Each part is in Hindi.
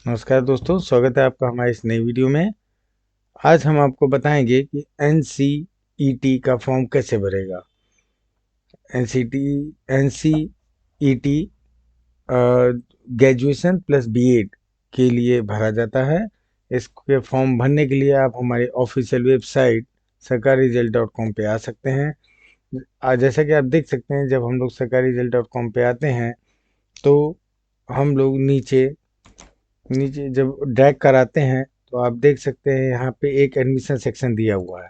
नमस्कार दोस्तों, स्वागत है आपका हमारे इस नई वीडियो में। आज हम आपको बताएंगे कि एनसीईटी का फॉर्म कैसे भरेगा। एनसीईटी ग्रेजुएशन प्लस बीएड के लिए भरा जाता है। इसके फॉर्म भरने के लिए आप हमारे ऑफिशियल वेबसाइट sarkariresult.com पे आ सकते हैं। आज जैसा कि आप देख सकते हैं, जब हम लोग sarkariresult.com पे आते हैं तो हम लोग नीचे नीचे जब ड्रैग कराते हैं तो आप देख सकते हैं यहाँ पे एक एडमिशन सेक्शन दिया हुआ है।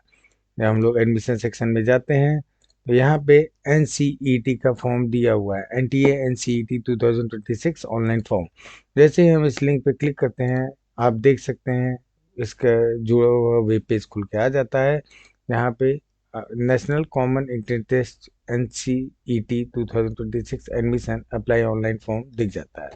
जब हम लोग एडमिशन सेक्शन में जाते हैं तो यहाँ पे एनसीईटी का फॉर्म दिया हुआ है, एनटीए एनसीईटी 2026 ऑनलाइन फॉर्म। जैसे ही हम इस लिंक पे क्लिक करते हैं, आप देख सकते हैं इसका जुड़ा हुआ वेब पेज खुल के आ जाता है। यहाँ पे national common entrance test NCET 2026 admission apply online form दिख जाता है।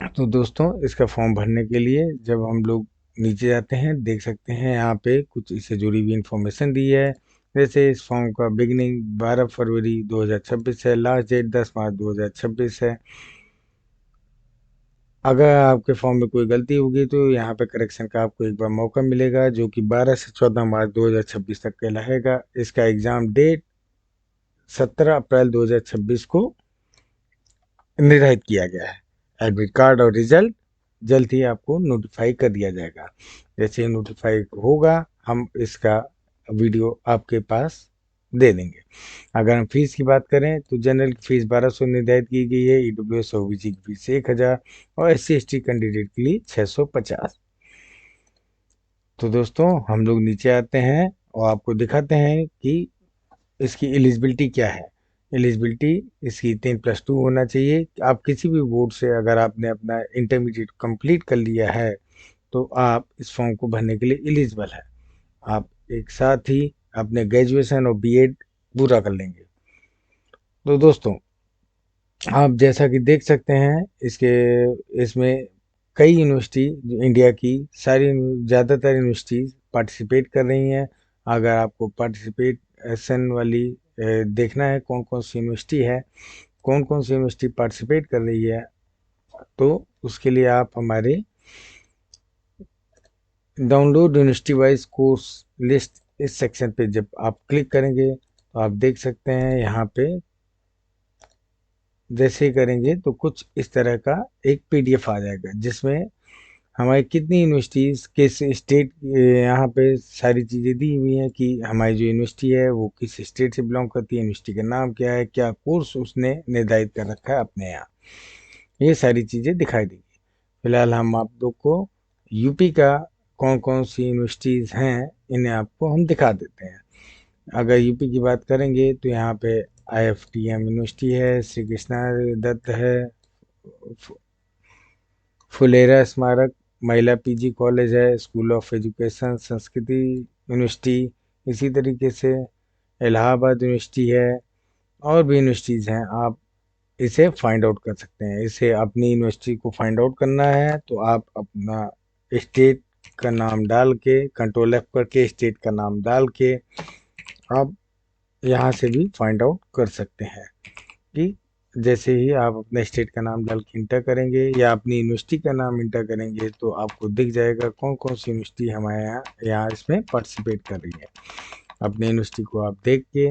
तो दोस्तों, इसका फॉर्म भरने के लिए जब हम लोग नीचे जाते हैं, देख सकते हैं यहाँ पे कुछ इससे जुड़ी हुई इंफॉर्मेशन दी है। जैसे इस फॉर्म का बिगिनिंग 12 फरवरी 2026 है, लास्ट डेट 10 मार्च 2026 है। अगर आपके फॉर्म में कोई गलती होगी तो यहाँ पे करेक्शन का आपको एक बार मौका मिलेगा, जो कि 12 से 14 मार्च 2026 तक का रहेगा। इसका एग्ज़ाम डेट 17 अप्रैल 2026 को निर्धारित किया गया है। एडमिट कार्ड और रिजल्ट जल्द ही आपको नोटिफाई कर दिया जाएगा। जैसे ही नोटिफाई होगा, हम इसका वीडियो आपके पास दे देंगे। अगर हम फीस की बात करें तो जनरल की फीस 1200 निर्धारित की गई है, ईडब्ल्यूएस ओबीसी की फीस 1000 और एससी एसटी कैंडिडेट के लिए 650। तो दोस्तों, हम लोग नीचे आते हैं और आपको दिखाते हैं कि इसकी एलिजिबिलिटी क्या है। एलिजिबिलिटी इसकी 10+2 होना चाहिए। आप किसी भी बोर्ड से अगर आपने अपना इंटरमीडिएट कंप्लीट कर लिया है तो आप इस फॉर्म को भरने के लिए एलिजिबल है। आप एक साथ ही अपने ग्रेजुएशन और बीएड पूरा कर लेंगे। तो दोस्तों, आप जैसा कि देख सकते हैं, इसमें कई यूनिवर्सिटी जो इंडिया की सारी ज़्यादातर यूनिवर्सिटीज़ पार्टिसिपेट कर रही हैं। अगर आपको पार्टिसिपेशन वाली देखना है कौन कौन सी यूनिवर्सिटी है, कौन कौन सी यूनिवर्सिटी पार्टिसिपेट कर रही है, तो उसके लिए आप हमारे download university wise course list इस सेक्शन पे जब आप क्लिक करेंगे तो आप देख सकते हैं यहाँ पे जैसे ही करेंगे तो कुछ इस तरह का एक पीडीएफ आ जाएगा, जिसमें हमारी कितनी यूनिवर्सिटीज़ किस स्टेट, यहाँ पे सारी चीज़ें दी हुई हैं कि हमारी जो यूनिवर्सिटी है वो किस स्टेट से बिलोंग करती है, यूनिवर्सिटी का नाम क्या है, क्या कोर्स उसने निर्धारित कर रखा है अपने यहाँ। ये सारी चीज़ें दिखाई देंगी। फिलहाल हम आप लोग को यूपी का कौन कौन सी यूनिवर्सिटीज़ हैं, इन्हें आपको हम दिखा देते हैं। अगर यूपी की बात करेंगे तो यहाँ पे आईएफटीएम यूनिवर्सिटी है, श्री कृष्णा दत्त है, फुलेरा स्मारक महिला पीजी कॉलेज है, स्कूल ऑफ एजुकेशन संस्कृति यूनिवर्सिटी, इसी तरीके से इलाहाबाद यूनिवर्सिटी है, और भी यूनिवर्सिटीज़ हैं। आप इसे फाइंड आउट कर सकते हैं। इसे अपनी यूनिवर्सिटी को फाइंड आउट करना है तो आप अपना स्टेट का नाम डाल के कंट्रोल एफ करके स्टेट का नाम डाल के आप यहाँ से भी फाइंड आउट कर सकते हैं कि जैसे ही आप अपने स्टेट का नाम डाल के इंटर करेंगे या अपनी यूनिवर्सिटी का नाम इंटर करेंगे तो आपको दिख जाएगा कौन कौन सी यूनिवर्सिटी हमारे यहाँ इसमें पार्टिसिपेट कर रही है। अपनी यूनिवर्सिटी को आप देख के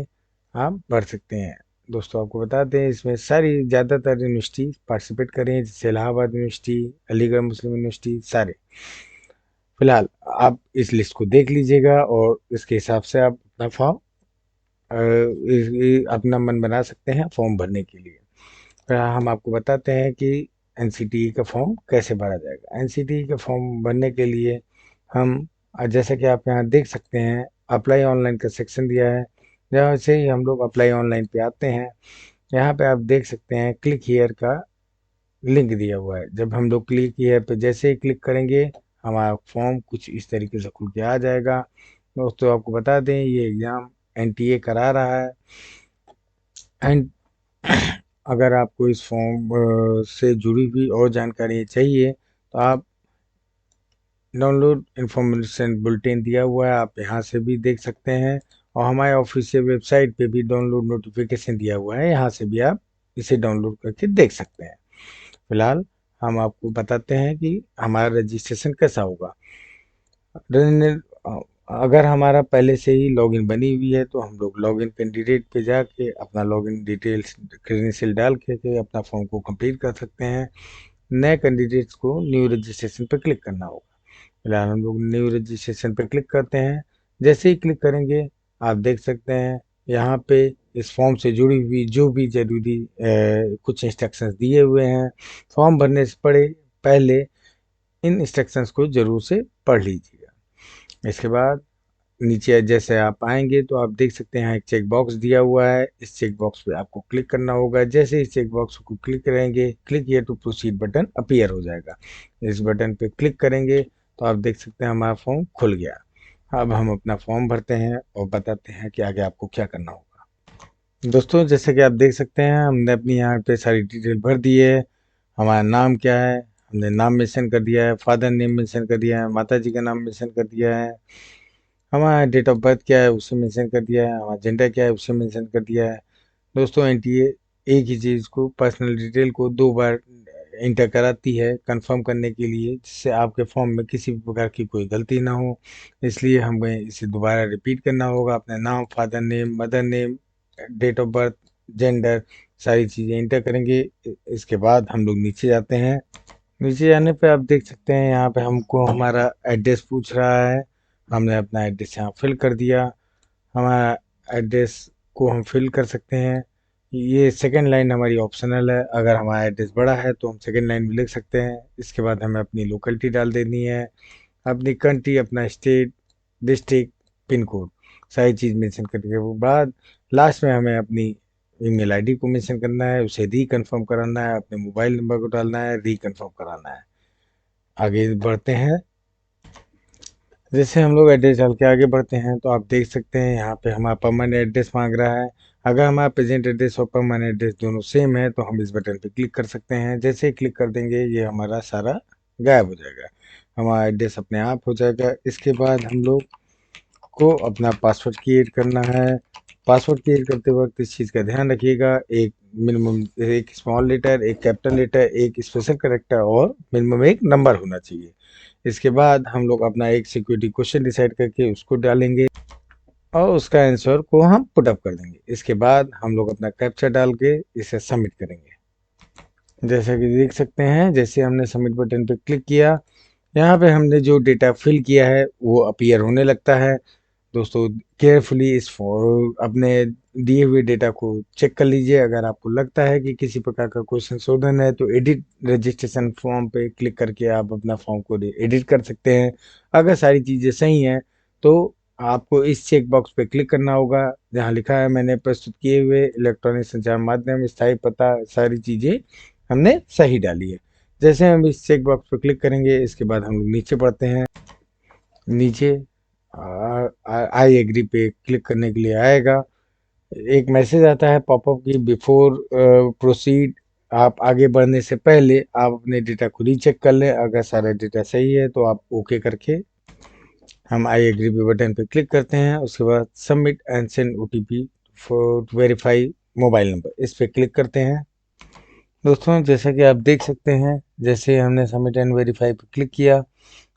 आप भर सकते हैं। दोस्तों, आपको बता दें इसमें सारी ज़्यादातर यूनिवर्सिटी पार्टिसिपेट कर रही हैं, जैसे इलाहाबाद यूनिवर्सिटी, अलीगढ़ मुस्लिम यूनिवर्सिटी, सारे। फिलहाल आप इस लिस्ट को देख लीजिएगा और इसके हिसाब से आप अपना फॉर्म अपना मन बना सकते हैं फॉर्म भरने के लिए। फिर हम आपको बताते हैं कि एनसीटीई का फॉर्म कैसे भरा जाएगा। एनसीटीई का फॉर्म भरने के लिए हम जैसा कि आप यहाँ देख सकते हैं, अप्लाई ऑनलाइन का सेक्शन दिया है। जहाँ से ही हम लोग अप्लाई ऑनलाइन पे आते हैं, यहाँ पे आप देख सकते हैं क्लिक हियर का लिंक दिया हुआ है। जब हम लोग क्लिक हियर पे जैसे ही क्लिक करेंगे, हमारा फॉर्म कुछ इस तरीके से खुल के आ जाएगा। दोस्तों, आपको बता दें ये एग्ज़ाम एनटीए करा रहा है। एंड अगर आपको इस फॉर्म से जुड़ी हुई और जानकारी चाहिए तो आप डाउनलोड इन्फॉर्मेशन बुलेटिन दिया हुआ है, आप यहाँ से भी देख सकते हैं। और हमारे ऑफिशियल वेबसाइट पे भी डाउनलोड नोटिफिकेशन दिया हुआ है, यहाँ से भी आप इसे डाउनलोड करके देख सकते हैं। फिलहाल हम आपको बताते हैं कि हमारा रजिस्ट्रेशन कैसा होगा। रजिस्ट्रेशन अगर हमारा पहले से ही लॉगिन बनी हुई है तो हम लोग लॉगिन कैंडिडेट पे जाके अपना लॉगिन डिटेल्स क्रेडेंशियल डाल के अपना फॉर्म को कंप्लीट कर सकते हैं। नए कैंडिडेट्स को न्यू रजिस्ट्रेशन पे क्लिक करना होगा। फिलहाल हम लोग न्यू रजिस्ट्रेशन पे क्लिक करते हैं। जैसे ही क्लिक करेंगे आप देख सकते हैं यहाँ पे इस फॉर्म से जुड़ी हुई जो भी जरूरी कुछ इंस्ट्रक्शंस दिए हुए हैं। फॉर्म भरने से पहले इन इंस्ट्रक्शंस को जरूर से पढ़ लीजिएगा। इसके बाद नीचे जैसे आप आएंगे तो आप देख सकते हैं यहाँ एक चेक बॉक्स दिया हुआ है। इस चेक बॉक्स पे आपको क्लिक करना होगा। जैसे इस चेक बॉक्स को क्लिक करेंगे click here to proceed button appear हो जाएगा। इस बटन पे क्लिक करेंगे तो आप देख सकते हैं हमारा फॉर्म खुल गया। अब हम अपना फॉर्म भरते हैं और बताते हैं कि आगे आपको क्या करना होगा। दोस्तों जैसे कि आप देख सकते हैं हमने अपनी यहाँ पे सारी डिटेल भर दी है। हमारा नाम क्या है हमने नाम मेंशन कर दिया है, फादर नेम मेंशन कर दिया है, माता जी का नाम मेंशन कर दिया है, हमारा डेट ऑफ बर्थ क्या है उसे मेंशन कर दिया है, हमारा जेंडर क्या है उसे मेंशन कर दिया है। दोस्तों एनटीए एक ही चीज़ को पर्सनल डिटेल को 2 बार इंटर कराती है कंफर्म करने के लिए, जिससे आपके फॉर्म में किसी भी प्रकार की कोई गलती ना हो। इसलिए हमें इसे दोबारा रिपीट करना होगा। अपना नाम, father name, mother name, date of birth, gender सारी चीज़ें इंटर करेंगे। इसके बाद हम लोग नीचे जाते हैं। नीचे जाने पे आप देख सकते हैं यहाँ पे हमको हमारा एड्रेस पूछ रहा है। हमने अपना एड्रेस यहाँ फिल कर दिया। हमारा एड्रेस को हम फिल कर सकते हैं। ये सेकंड लाइन हमारी ऑप्शनल है। अगर हमारा एड्रेस बड़ा है तो हम सेकंड लाइन भी लिख सकते हैं। इसके बाद हमें अपनी लोकेलिटी डाल देनी है, अपनी कंट्री, अपना स्टेट, डिस्ट्रिक्ट, पिन कोड सारी चीज़ मेंशन करने के बाद लास्ट में हमें अपनी ईमेल आईडी को मेंशन करना है, उसे रीकन्फर्म कराना है, अपने मोबाइल नंबर को डालना है, रीकन्फर्म कराना है। आगे बढ़ते हैं। जैसे हम लोग एड्रेस डाल के आगे बढ़ते हैं तो आप देख सकते हैं यहाँ पे हमारा परमानेंट एड्रेस मांग रहा है। अगर हमारा प्रेजेंट एड्रेस और परमानेंट एड्रेस दोनों सेम है तो हम इस बटन पे क्लिक कर सकते हैं। जैसे ही क्लिक कर देंगे ये हमारा सारा गायब हो जाएगा, हमारा एड्रेस अपने आप हो जाएगा। इसके बाद हम लोग को अपना पासवर्ड क्रिएट करना है। पासवर्ड क्रिएट करते वक्त इस चीज़ का ध्यान रखिएगा, एक मिनिमम एक स्मॉल लेटर, एक कैपिटल लेटर, एक स्पेशल करेक्टर और मिनिमम एक नंबर होना चाहिए। इसके बाद हम लोग अपना एक सिक्योरिटी क्वेश्चन डिसाइड करके उसको डालेंगे और उसका आंसर को हम पुट अप कर देंगे। इसके बाद हम लोग अपना कैप्चा डाल के इसे सबमिट करेंगे। जैसा कि देख सकते हैं जैसे हमने सबमिट बटन पे क्लिक किया यहाँ पे हमने जो डेटा फिल किया है वो अपीयर होने लगता है। दोस्तों केयरफुली अपने दिए हुए डेटा को चेक कर लीजिए। अगर आपको लगता है कि किसी प्रकार का कोई संशोधन है तो एडिट रजिस्ट्रेशन फॉर्म पे क्लिक करके आप अपना फॉर्म को एडिट कर सकते हैं। अगर सारी चीज़ें सही हैं तो आपको इस चेक बॉक्स पे क्लिक करना होगा जहां लिखा है मैंने प्रस्तुत किए हुए इलेक्ट्रॉनिक संचार माध्यम स्थायी पता सारी चीज़ें हमने सही डाली है। जैसे हम इस चेक बॉक्स पर क्लिक करेंगे इसके बाद हम लोग नीचे बढ़ते हैं। नीचे आई एग्री पे क्लिक करने के लिए आएगा, एक मैसेज आता है पॉपअप की बिफोर प्रोसीड, आप आगे बढ़ने से पहले आप अपने डेटा को रीचेक कर लें। अगर सारा डेटा सही है तो आप ओके करके हम आई एग्री पे बटन पे क्लिक करते हैं। उसके बाद submit and send OTP for verify mobile number इस पे क्लिक करते हैं। दोस्तों जैसा कि आप देख सकते हैं जैसे हमने सबमिट एंड वेरीफाई पे क्लिक किया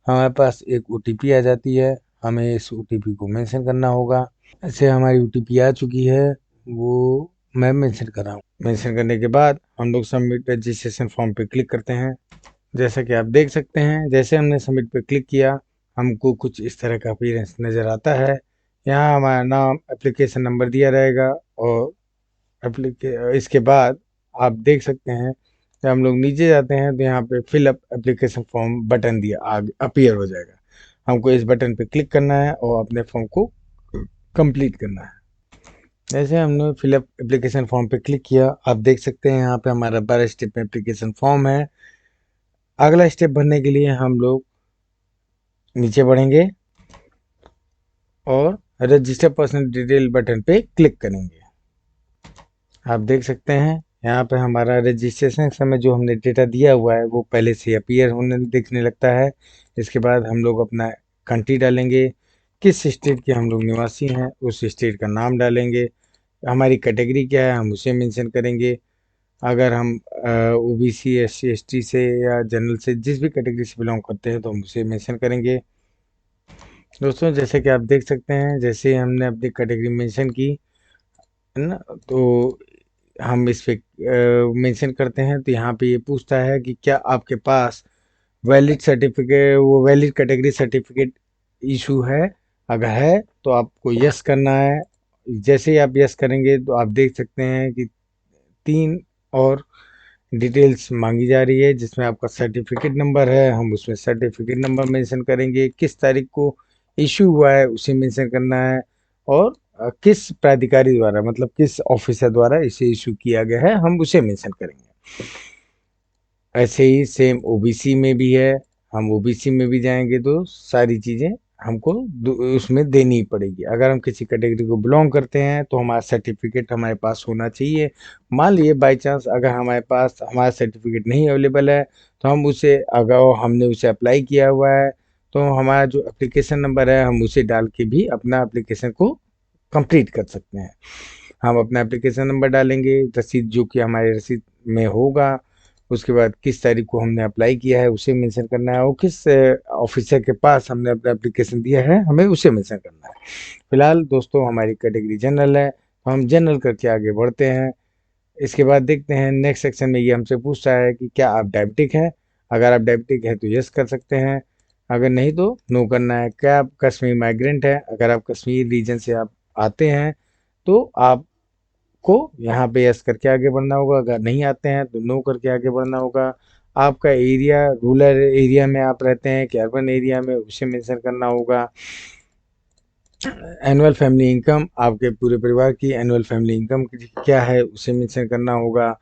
हमारे पास एक ओटीपी आ जाती है। हमें इस ओटीपी को मेंशन करना होगा। ऐसे हमारी ओटीपी आ चुकी है, वो मैं मेंशन कर रहा हूँ। मेंशन करने के बाद हम लोग सबमिट रजिस्ट्रेशन फॉर्म पे क्लिक करते हैं। जैसा कि आप देख सकते हैं जैसे हमने सबमिट पे क्लिक किया हमको कुछ इस तरह का अपीयरेंस नज़र आता है। यहाँ हमारा नाम, एप्लीकेशन नंबर दिया रहेगा और इसके बाद आप देख सकते हैं जब हम लोग नीचे जाते हैं तो यहाँ पे fill up application form button दिया आगे अपीयर हो जाएगा। हमको इस बटन पे क्लिक करना है और अपने फॉर्म को कंप्लीट करना है। जैसे हमने फिल अप एप्लीकेशन फॉर्म पे क्लिक किया आप देख सकते हैं यहाँ पे हमारा 12 स्टेप में एप्लीकेशन फॉर्म है। अगला स्टेप भरने के लिए हम लोग नीचे बढ़ेंगे और रजिस्टर पर्सनल डिटेल बटन पे क्लिक करेंगे। आप देख सकते हैं यहाँ पे हमारा रजिस्ट्रेशन के समय जो हमने डेटा दिया हुआ है वो पहले से अपीयर होने दिखने लगता है। इसके बाद हम लोग अपना कंट्री डालेंगे, किस स्टेट के हम लोग निवासी हैं उस स्टेट का नाम डालेंगे, हमारी कैटेगरी क्या है हम उसे मेंशन करेंगे, अगर हम ओबीसी, SC ST से या जनरल से, जिस भी कैटेगरी से बिलोंग करते हैं, तो हम उसे मेंशन करेंगे। दोस्तों, जैसे कि आप देख सकते हैं, जैसे हमने अपनी कैटेगरी मेंशन की है ना, तो हम इस पे मेंशन करते हैं, तो यहाँ पे ये पूछता है कि क्या आपके पास वैलिड सर्टिफिकेट, वो वैलिड कैटेगरी सर्टिफिकेट इशू है। अगर है तो आपको यस करना है। जैसे ही आप यस करेंगे, तो आप देख सकते हैं कि 3 और डिटेल्स मांगी जा रही है, जिसमें आपका सर्टिफिकेट नंबर है, हम उसमें सर्टिफिकेट नंबर मेंशन करेंगे, किस तारीख को इशू हुआ है उसे मेंशन करना है, और किस प्राधिकारी द्वारा, मतलब किस ऑफिसर द्वारा इसे इशू किया गया है, हम उसे मेंशन करेंगे। ऐसे ही सेम ओबीसी में भी है। हम ओबीसी में भी जाएंगे तो सारी चीज़ें हमको उसमें देनी ही पड़ेगी। अगर हम किसी कैटेगरी को बिलोंग करते हैं, तो हमारा सर्टिफिकेट हमारे पास होना चाहिए। मान लिए बाई चांस अगर हमारे पास हमारा सर्टिफिकेट नहीं अवेलेबल है, तो हम उसे, अगर हमने उसे अप्लाई किया हुआ है, तो हमारा जो एप्लीकेशन नंबर है, हम उसे डाल के भी अपना एप्लीकेशन को कंप्लीट कर सकते हैं। हम अपना एप्लीकेशन नंबर डालेंगे, रसीद जो कि हमारे रसीद में होगा, उसके बाद किस तारीख को हमने अप्लाई किया है उसे मेंशन करना है, और किस ऑफिसर के पास हमने अपना एप्लीकेशन दिया है, हमें उसे मेंशन करना है। फिलहाल दोस्तों, हमारी कैटेगरी जनरल है, तो हम जनरल करके आगे बढ़ते हैं। इसके बाद देखते हैं नेक्स्ट सेक्शन में, ये हमसे पूछता है कि क्या आप डायबिटिक हैं। अगर आप डायबिटिक हैं तो यस कर सकते हैं, अगर नहीं तो नो करना है। क्या आप कश्मीर माइग्रेंट हैं। अगर आप कश्मीर रीजन से आप आते हैं, तो आपको यहाँ पे यस करके आगे बढ़ना होगा। अगर नहीं आते हैं तो नो करके आगे बढ़ना होगा। आपका एरिया रूरल एरिया में आप रहते हैं कि अर्बन एरिया में, उसे मेंशन करना होगा। एनुअल फैमिली इनकम, आपके पूरे परिवार की एनुअल फैमिली इनकम क्या है उसे मेंशन करना होगा।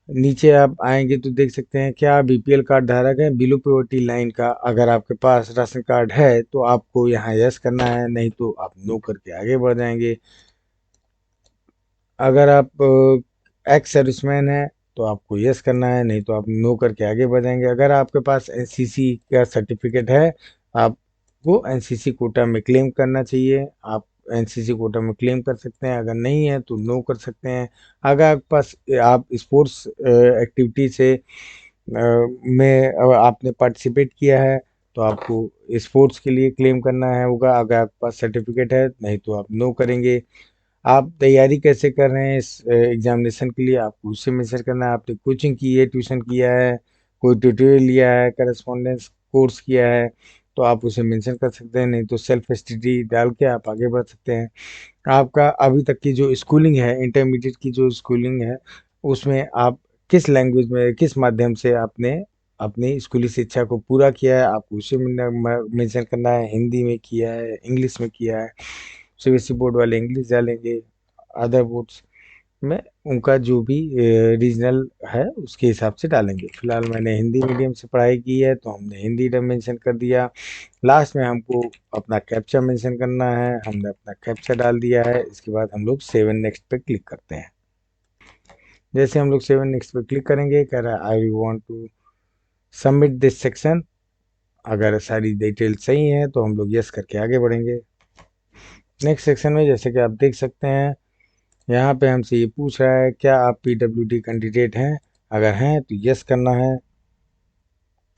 नीचे आप आएंगे तो देख सकते हैं, क्या बीपीएल कार्ड धारक है बिलो पॉवर्टी लाइन का। अगर आपके पास राशन कार्ड है, तो आपको यहाँ यस करना है, नहीं तो आप नो करके आगे बढ़ जाएंगे। अगर आप एक्स सर्विसमैन है, तो आपको यस करना है, नहीं तो आप नो करके आगे बढ़ेंगे। अगर आपके पास एनसीसी का सर्टिफिकेट है, आपको एनसीसी कोटा में क्लेम करना चाहिए, आप एनसीसी कोटा में क्लेम कर सकते हैं। अगर नहीं है तो नो कर सकते हैं। अगर आपके पास, आप स्पोर्ट्स एक्टिविटी से में आपने पार्टिसिपेट किया है, तो आपको स्पोर्ट्स के लिए क्लेम करना है होगा। अगर आपके पास सर्टिफिकेट है, नहीं तो आप नो करेंगे। आप तैयारी कैसे कर रहे हैं इस एग्जामिनेशन के लिए, आपको उससे मेंशन करना है। आपने कोचिंग की है, ट्यूशन किया है, कोई ट्यूटोरियल लिया है, करस्पॉन्डेंस कोर्स किया है, तो आप उसे मेंशन कर सकते हैं, नहीं तो सेल्फ स्टडी डाल के आप आगे बढ़ सकते हैं। आपका अभी तक की जो स्कूलिंग है, इंटरमीडिएट की जो स्कूलिंग है, उसमें आप किस लैंग्वेज में, किस माध्यम से आपने अपनी स्कूली शिक्षा को पूरा किया है, आपको उसे मेंशन करना है। हिंदी में किया है, इंग्लिश में किया है। सीबीएसई बोर्ड वाले इंग्लिश डालेंगे, अदर बोर्ड्स में उनका जो भी रीजनल है उसके हिसाब से डालेंगे। फिलहाल मैंने हिंदी मीडियम से पढ़ाई की है, तो हमने हिंदी मेंशन कर दिया। लास्ट में हमको अपना कैप्चा मेंशन करना है, हमने अपना कैप्चा डाल दिया है। इसके बाद हम लोग सेवन नेक्स्ट पे क्लिक करते हैं। जैसे हम लोग सेवन नेक्स्ट पे क्लिक करेंगे, कह रहा है I want to submit this section. अगर सारी डिटेल सही है, तो हम लोग यस करके आगे बढ़ेंगे। नेक्स्ट सेक्शन में जैसे कि आप देख सकते हैं, यहाँ पे हमसे ये पूछ रहा है, क्या आप पीडब्ल्यूडी कैंडिडेट हैं। अगर हैं तो यस करना है।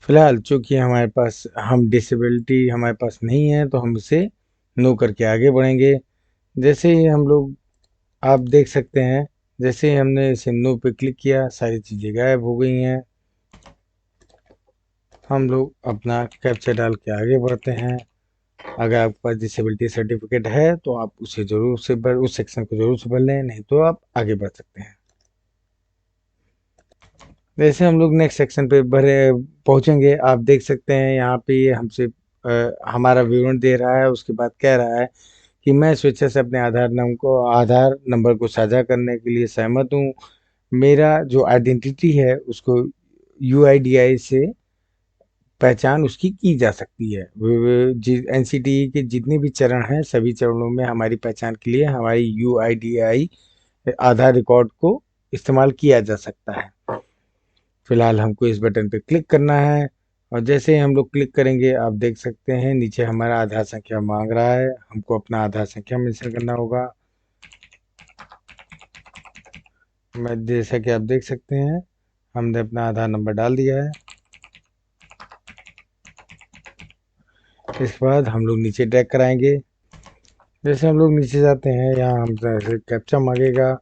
फिलहाल चूंकि हमारे पास, हम डिसेबिलिटी हमारे पास नहीं है, तो हम इसे नो करके आगे बढ़ेंगे। जैसे ही हम लोग, आप देख सकते हैं, जैसे ही हमने इसे नो पे क्लिक किया, सारी चीज़ें गायब हो गई हैं। हम लोग अपना कैप्चा डाल के आगे बढ़ते हैं। अगर आपके पास डिसेबिलिटी सर्टिफिकेट है, तो आप उसे जरूर से भर, उस सेक्शन को जरूर से भर लें, नहीं तो आप आगे बढ़ सकते हैं। वैसे हम लोग नेक्स्ट सेक्शन पे भरे पहुंचेंगे। आप देख सकते हैं, यहाँ पे ये हमसे हमारा विवरण दे रहा है। उसके बाद कह रहा है कि मैं स्वेच्छा से अपने आधार नंबर को साझा करने के लिए सहमत हूँ। मेरा जो आइडेंटिटी है, उसको यूआईडीआई से पहचान उसकी की जा सकती है। एनसीटीई के जितने भी चरण हैं, सभी चरणों में हमारी पहचान के लिए हमारी यूआईडीआई आधार रिकॉर्ड को इस्तेमाल किया जा सकता है। फिलहाल हमको इस बटन पे क्लिक करना है, और जैसे ही हम लोग क्लिक करेंगे, आप देख सकते हैं नीचे हमारा आधार संख्या मांग रहा है। हमको अपना आधार संख्या मेंशन करना होगा। मैं जैसा कि आप देख सकते हैं हमने अपना आधार नंबर डाल दिया है। इसके बाद हम लोग नीचे ट्रैक कराएंगे। जैसे हम लोग नीचे जाते हैं यहाँ हमसे कैप्चा मांगेगा,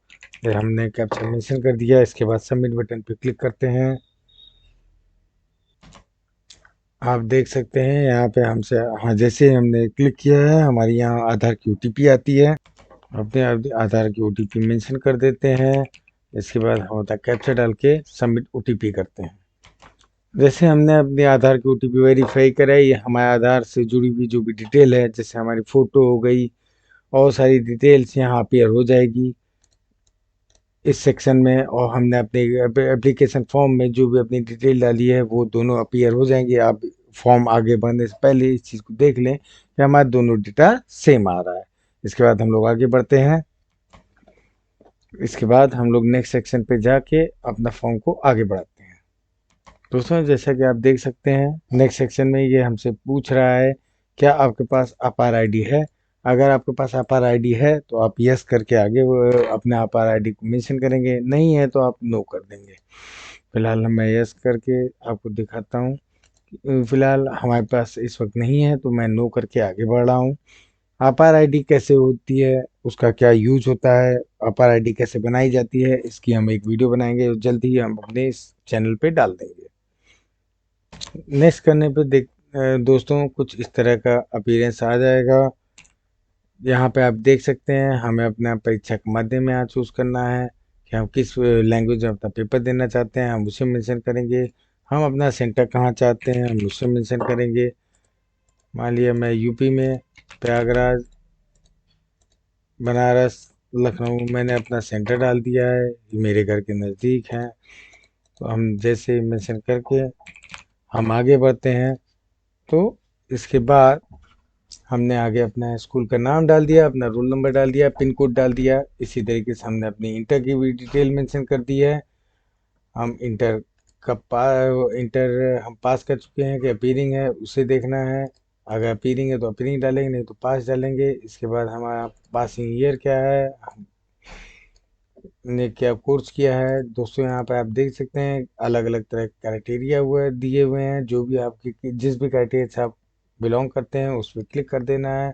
फिर हमने कैप्चा मेंशन कर दिया। इसके बाद सबमिट बटन पे क्लिक करते हैं। आप देख सकते हैं यहाँ पे हमसे, हाँ, जैसे हमने क्लिक किया है हमारी यहाँ आधार की ओटीपी आती है। अपने आधार की ओटीपी मेंशन कर देते हैं। इसके बाद हम होता कैप्चा डाल के सबमिट ओटीपी करते हैं। जैसे हमने अपने आधार की ओटीपी वेरीफाई कराई, हमारे आधार से जुड़ी हुई जो भी डिटेल है, जैसे हमारी फ़ोटो हो गई और सारी डिटेल्स यहाँ अपीयर हो जाएगी इस सेक्शन में। और हमने अपने एप्लीकेशन फॉर्म में जो भी अपनी डिटेल डाली है वो दोनों अपीयर हो जाएंगे। आप फॉर्म आगे बढ़ने से पहले इस चीज़ को देख लें कि हमारा दोनों डेटा सेम आ रहा है। इसके बाद हम लोग आगे बढ़ते हैं। इसके बाद हम लोग नेक्स्ट सेक्शन पे जाके अपना फॉर्म को आगे बढ़ाते हैं। दोस्तों, जैसा कि आप देख सकते हैं नेक्स्ट सेक्शन में ये हमसे पूछ रहा है क्या आपके पास आपार आईडी है। अगर आपके पास आपार आईडी है तो आप यस करके आगे अपने आपार आईडी को मेंशन करेंगे, नहीं है तो आप नो कर देंगे। फिलहाल मैं यस करके आपको दिखाता हूँ। फिलहाल हमारे पास इस वक्त नहीं है तो मैं नो करके आगे बढ़ रहा हूँ। आपार आईडी कैसे होती है, उसका क्या यूज होता है, आपार आईडी कैसे बनाई जाती है, इसकी हम एक वीडियो बनाएंगे जल्द ही हम अपने इस चैनल पे डाल देंगे। नेक्स्ट करने पे दोस्तों कुछ इस तरह का अपीयरेंस आ जाएगा। यहाँ पे आप देख सकते हैं हमें अपना परीक्षा के माध्यम में यहाँ चूज़ करना है कि हम किस लैंग्वेज में अपना पेपर देना चाहते हैं, हम उसे मेंशन करेंगे। हम अपना सेंटर कहाँ चाहते हैं हम उसे मेंशन करेंगे। मान लिया मैं यूपी में प्रयागराज, बनारस, लखनऊ मैंने अपना सेंटर डाल दिया है, ये मेरे घर के नज़दीक हैं। तो हम जैसे मेंशन करके हम आगे बढ़ते हैं तो इसके बाद हमने आगे अपना स्कूल का नाम डाल दिया, अपना रोल नंबर डाल दिया, पिन कोड डाल दिया। इसी तरीके से हमने अपनी इंटर की भी डिटेल मेंशन कर दी है। हम इंटर का इंटर हम पास कर चुके हैं कि अपीयरिंग है उसे देखना है। अगर अपीयरिंग है तो अपीयरिंग डालेंगे, नहीं तो पास डालेंगे। इसके बाद हमारा पासिंग ईयर क्या है, हमने क्या कोर्स किया है। दोस्तों, यहाँ पे आप देख सकते हैं अलग अलग तरह के क्राइटेरिया हुए दिए हुए हैं। जो भी आपकी जिस भी क्राइटेरिया से आप बिलोंग करते हैं उस पर क्लिक कर देना है।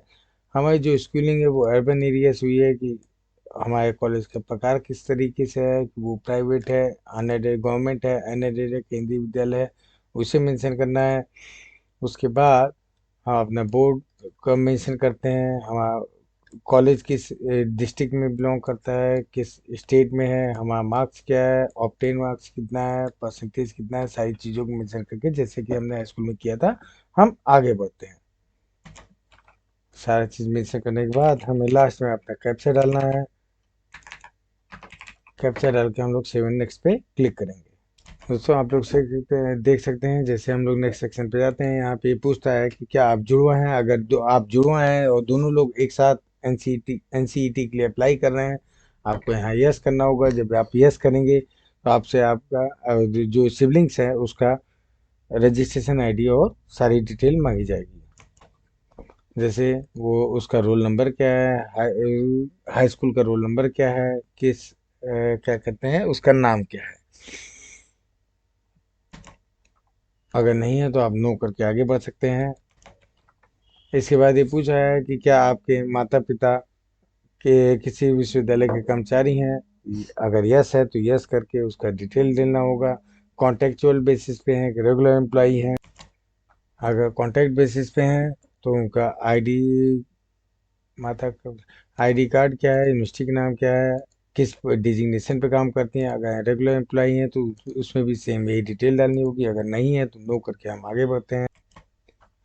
हमारी जो स्कूलिंग है वो अर्बन एरिया से हुई है कि हमारे कॉलेज का प्रकार किस तरीके से है, कि वो प्राइवेट है, अनएडेड गवर्नमेंट है, अनएडेड है, केंद्रीय विद्यालय है, उसे मेंशन करना है। उसके बाद हम अपना बोर्ड का मेंशन करते हैं, हमारा कॉलेज किस डिस्ट्रिक्ट में बिलोंग करता है, किस स्टेट में है, हमारा मार्क्स क्या है, ऑब्टेन मार्क्स कितना है, परसेंटेज कितना है, सारी चीज़ों को मेंशन करके जैसे कि हमने हाई स्कूल में किया था हम आगे बढ़ते हैं। सारी चीज़ मेंशन करने के बाद हमें लास्ट में अपना कैप्चा डालना है। कैप्चा डाल के हम लोग सेवन नेक्स्ट पे क्लिक करेंगे। दोस्तों, आप लोग से देख सकते हैं जैसे हम लोग नेक्स्ट सेक्शन पे जाते हैं यहाँ पे पूछता है कि क्या आप जुड़वा हैं। अगर आप जुड़वा हैं और दोनों लोग एक साथ एनसीईटी के लिए अप्लाई कर रहे हैं, आपको यहाँ यस करना होगा। जब आप यस करेंगे तो आपसे आपका जो सिबलिंग्स है उसका रजिस्ट्रेशन आईडी और सारी डिटेल मांगी जाएगी। जैसे वो उसका रोल नंबर क्या है, हाई स्कूल का रोल नंबर क्या है, क्या कहते हैं उसका नाम क्या है। अगर नहीं है तो आप नो करके आगे बढ़ सकते हैं। इसके बाद ये पूछा है कि क्या आपके माता पिता के किसी विश्वविद्यालय के कर्मचारी हैं। अगर यस है तो यस करके उसका डिटेल देना होगा। कॉन्टेक्चुअल बेसिस पे हैं कि रेगुलर एम्प्लॉई हैं। अगर कॉन्ट्रैक्ट बेसिस पे हैं तो उनका आईडी, माता का आईडी कार्ड क्या है, यूनिवर्सिटी का नाम क्या है, किस डिजिग्नेशन पे काम करती हैं। अगर रेगुलर एम्प्लॉई हैं तो उसमें भी सेम यही डिटेल डालनी होगी। अगर नहीं है तो नो करके हम आगे बढ़ते हैं।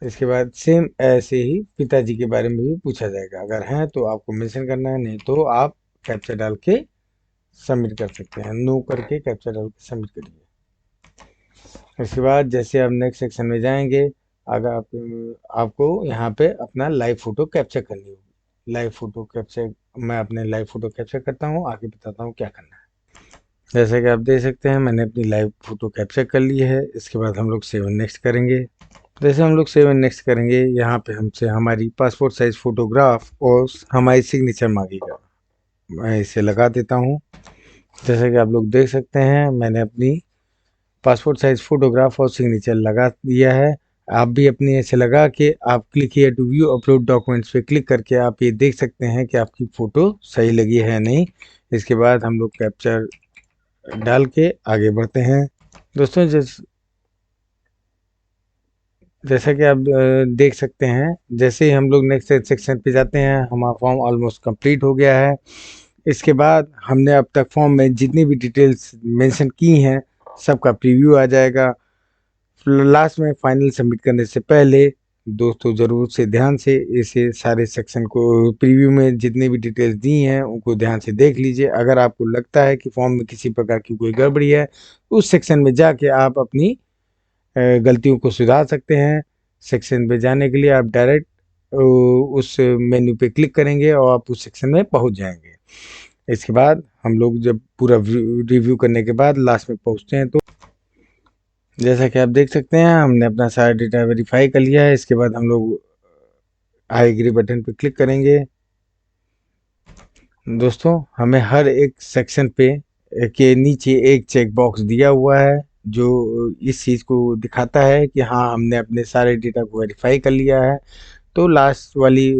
इसके बाद सेम ऐसे ही पिताजी के बारे में भी पूछा जाएगा। अगर हैं तो आपको मेंशन करना है, नहीं तो आप कैप्चा डाल के सबमिट कर सकते हैं। नो करके कैप्चा डाल के सबमिट करिए। इसके बाद जैसे आप नेक्स्ट सेक्शन में जाएंगे, अगर आपको यहाँ पे अपना लाइव फोटो कैप्चर करनी होगी। लाइव फोटो कैप्चर, मैं अपने लाइव फोटो कैप्चर करता हूँ, आगे बताता हूँ क्या करना है। जैसे कि आप देख सकते हैं मैंने अपनी लाइव फोटो कैप्चर कर ली है। इसके बाद हम लोग सेव नेक्स्ट करेंगे। जैसे हम लोग सेव नेक्स्ट करेंगे यहाँ पे हमसे हमारी पासपोर्ट साइज फोटोग्राफ और हमारी सिग्नेचर मांगेगा। मैं इसे लगा देता हूँ। जैसा कि आप लोग देख सकते हैं, मैंने अपनी पासपोर्ट साइज फोटोग्राफ और सिग्नेचर लगा दिया है। आप भी अपनी ऐसे लगा के आप click here to view upload documents पे क्लिक करके आप ये देख सकते हैं कि आपकी फ़ोटो सही लगी है नहीं। इसके बाद हम लोग कैप्चर डाल के आगे बढ़ते हैं। दोस्तों जैसा कि आप देख सकते हैं, जैसे ही हम लोग नेक्स्ट सेक्शन पे जाते हैं, हमारा फॉर्म ऑलमोस्ट कंप्लीट हो गया है। इसके बाद हमने अब तक फॉर्म में जितनी भी डिटेल्स मेंशन की हैं, सबका प्रीव्यू आ जाएगा। लास्ट में फाइनल सबमिट करने से पहले दोस्तों ज़रूर से ध्यान से इसे सारे सेक्शन को प्रीव्यू में जितनी भी डिटेल्स दी हैं उनको ध्यान से देख लीजिए। अगर आपको लगता है कि फॉर्म में किसी प्रकार की कोई गड़बड़ी है, उस सेक्शन में जाके आप अपनी गलतियों को सुधार सकते हैं। सेक्शन पे जाने के लिए आप डायरेक्ट उस मेन्यू पे क्लिक करेंगे और आप उस सेक्शन में पहुंच जाएंगे। इसके बाद हम लोग जब पूरा रिव्यू करने के बाद लास्ट में पहुंचते हैं, तो जैसा कि आप देख सकते हैं हमने अपना सारा डेटा वेरीफाई कर लिया है। इसके बाद हम लोग आई एग्री बटन पर क्लिक करेंगे। दोस्तों हमें हर एक सेक्शन पे के नीचे एक चेक बॉक्स दिया हुआ है जो इस चीज़ को दिखाता है कि हाँ, हमने अपने सारे डेटा को वेरीफाई कर लिया है। तो लास्ट वाली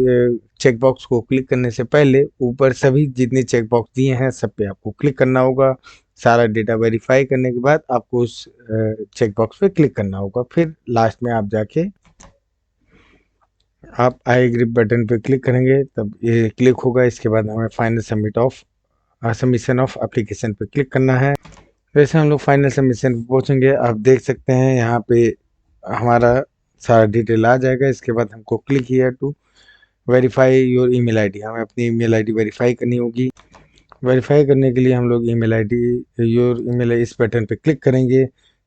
चेक बॉक्स को क्लिक करने से पहले ऊपर सभी जितने चेक बॉक्स दिए हैं सब पे आपको क्लिक करना होगा। सारा डेटा वेरीफाई करने के बाद आपको उस चेक बॉक्स पे क्लिक करना होगा। फिर लास्ट में आप जाके आप आई एग्री बटन पे क्लिक करेंगे, तब ये क्लिक होगा। इसके बाद हमें फाइनल सबमिशन ऑफ एप्लीकेशन पे क्लिक करना है। वैसे हम लोग फाइनल सबमिशन पे पहुंचेंगे। आप देख सकते हैं यहाँ पे हमारा सारा डिटेल आ जाएगा। इसके बाद हमको click here to verify your email ID, हमें अपनी ईमेल आईडी वेरीफाई करनी होगी। वेरीफाई करने के लिए हम लोग ईमेल आईडी योर ईमेल इस बटन पे क्लिक करेंगे।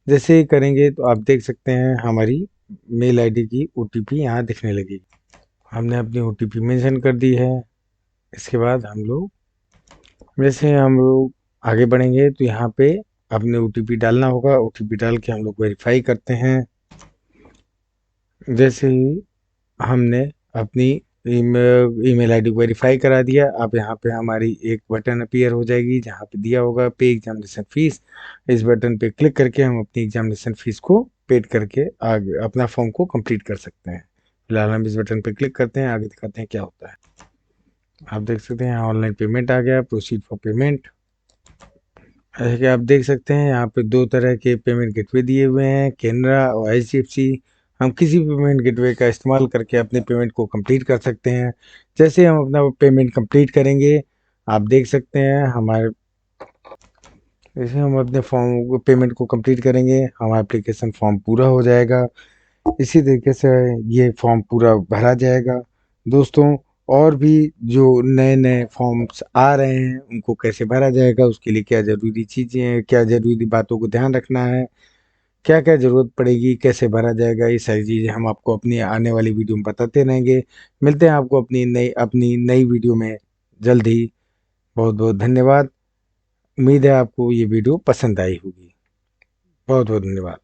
जैसे ही करेंगे तो आप देख सकते हैं हमारी मेल आईडी की ओटीपी यहाँ दिखने लगेगी। हमने अपनी ओटीपी मेंशन कर दी है। इसके बाद जैसे हम लोग आगे बढ़ेंगे तो यहाँ पे अपने ओटीपी डालना होगा। ओटीपी डाल के हम लोग वेरीफाई करते हैं। जैसे ही हमने अपनी ईमेल आईडी को वेरीफाई करा दिया, अब यहाँ पे हमारी एक बटन अपीयर हो जाएगी जहाँ पे दिया होगा पे एग्जामिनेशन फीस। इस बटन पे क्लिक करके हम अपनी एग्जामिनेशन फीस को पेड करके आगे अपना फॉर्म को कंप्लीट कर सकते हैं। फिलहाल हम इस बटन पे क्लिक करते हैं, आगे दिखाते हैं क्या होता है। आप देख सकते हैं यहाँ ऑनलाइन पेमेंट आ गया, प्रोसीड फॉर पेमेंट। जैसे कि आप देख सकते हैं यहाँ पे दो तरह के पेमेंट गेटवे दिए हुए हैं, कैनरा और एचडीएफसी। हम किसी भी पेमेंट गेटवे का इस्तेमाल करके अपने पेमेंट को कंप्लीट कर सकते हैं। जैसे हम अपना पेमेंट कंप्लीट करेंगे, आप देख सकते हैं जैसे हम अपने फॉर्म पेमेंट को कंप्लीट करेंगे, हमारा एप्लीकेशन फॉर्म पूरा हो जाएगा। इसी तरीके से ये फॉर्म पूरा भरा जाएगा। दोस्तों और भी जो नए नए फॉर्म्स आ रहे हैं उनको कैसे भरा जाएगा, उसके लिए क्या ज़रूरी चीज़ें हैं, क्या ज़रूरी बातों को ध्यान रखना है, क्या क्या ज़रूरत पड़ेगी, कैसे भरा जाएगा, ये सारी चीज़ें हम आपको अपनी आने वाली वीडियो में बताते रहेंगे। मिलते हैं आपको अपनी नई वीडियो में जल्द ही। बहुत बहुत धन्यवाद। उम्मीद है आपको ये वीडियो पसंद आई होगी। बहुत बहुत धन्यवाद।